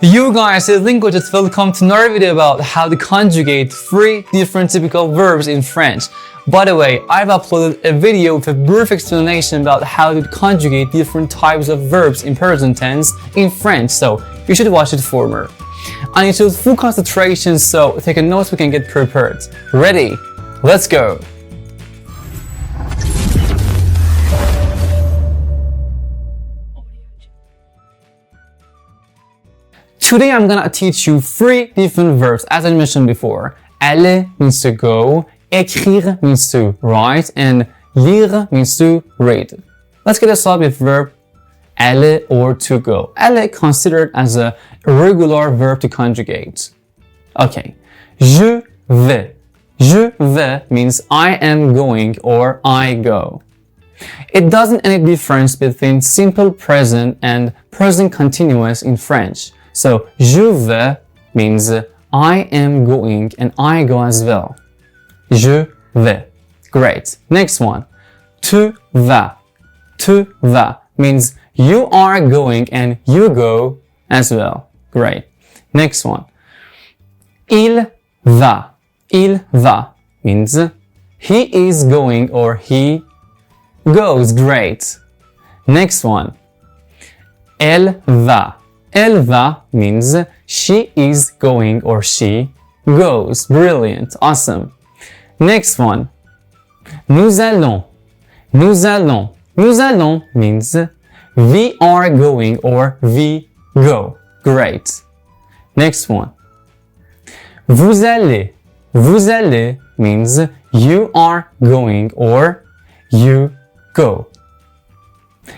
You guys, it's LingoJet. Welcome to another video about how to conjugate 3 different typical verbs in French. By the way, I've uploaded a video with a brief explanation about how to conjugate different types of verbs in present tense in French, so you should watch it for more. I need to use full concentration, so take a note so we can get prepared. Ready? Let's go! Today I'm gonna teach you 3 different verbs as I mentioned before. Aller means to go, écrire means to write, and lire means to read. Let's get started with verb aller or to go. Aller considered as a regular verb to conjugate. Okay. Je vais. Je vais means I am going or I go. It doesn't any difference between simple present and present continuous in French. So, je vais means I am going and I go as well. Je vais. Great. Next one. Tu vas. Tu vas means you are going and you go as well. Great. Next one. Il va. Il va means he is going or he goes. Great. Next one. Elle va. Elle va means she is going or she goes. Brilliant. Awesome. Next one. Nous allons. Nous allons. Nous allons means we are going or we go. Great. Next one. Vous allez. Vous allez means you are going or you go.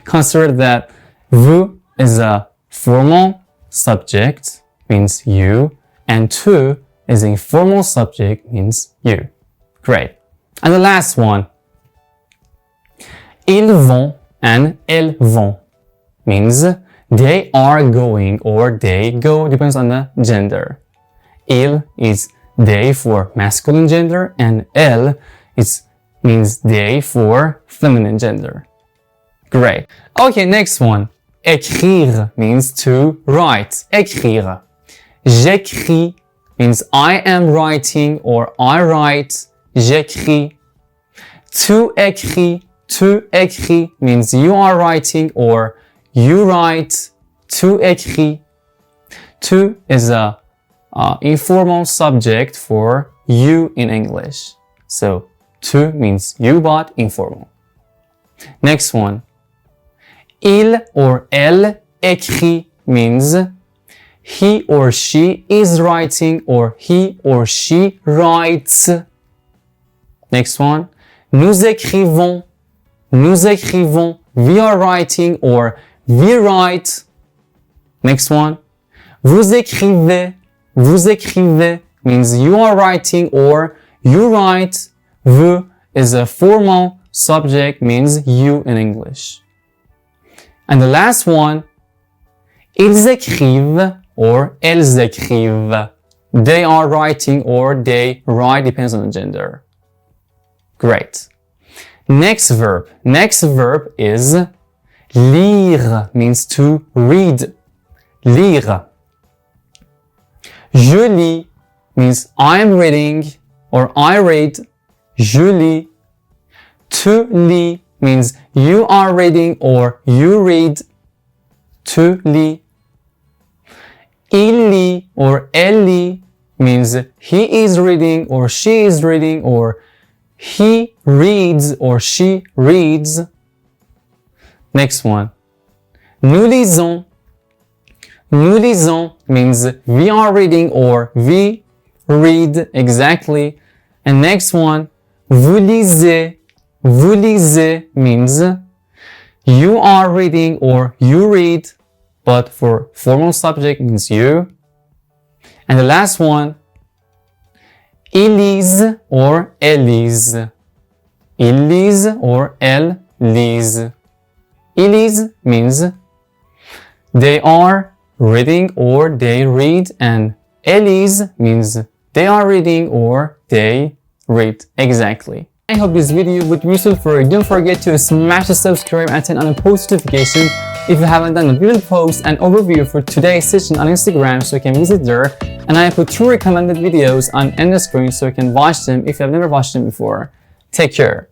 Consider that vous is a formal subject, means you, and tu is a informal subject, means you. Great. And the last one. Ils vont and elles vont means they are going or they go, depends on the gender. Il is they for masculine gender and elle means they for feminine gender. Great. Okay, next one. Écrire means to write. Écrire. J'écris means I am writing or I write. J'écris. Tu écris. Tu écris means you are writing or you write. Tu écris. Tu is a informal subject for you in English. So, tu means you but informal. Next one. Il or elle écrit means he or she is writing or he or she writes. Next one. Nous écrivons. Nous écrivons. We are writing or we write. Next one. Vous écrivez. Vous écrivez means you are writing or you write. Vous is a formal subject, means you in English. And the last one, ils écrivent or elles écrivent. They are writing or they write, depends on the gender. Great. Next verb. Next verb is lire, means to read. Lire. Je lis means I'm reading or I read. Je lis. Tu lis means you are reading or you read. Tu lis. Il lit or elle lit means he is reading or she is reading or he reads or she reads. Next one. Nous lisons. Nous lisons means we are reading or we read exactly. And next one. Vous lisez. Vous lisez means you are reading or you read, but for formal subject means you. And the last one, ils lisent or elles lisent. Ils lisent or elles lisent. Ils lisent means they are reading or they read, and elles lisent means they are reading or they read exactly. I hope this video would be useful for you. Don't forget to smash the subscribe and turn on the post notification if you haven't done it. We will post an overview for today's session on Instagram, so you can visit there. And I put 2 recommended videos on the screen so you can watch them if you have never watched them before. Take care.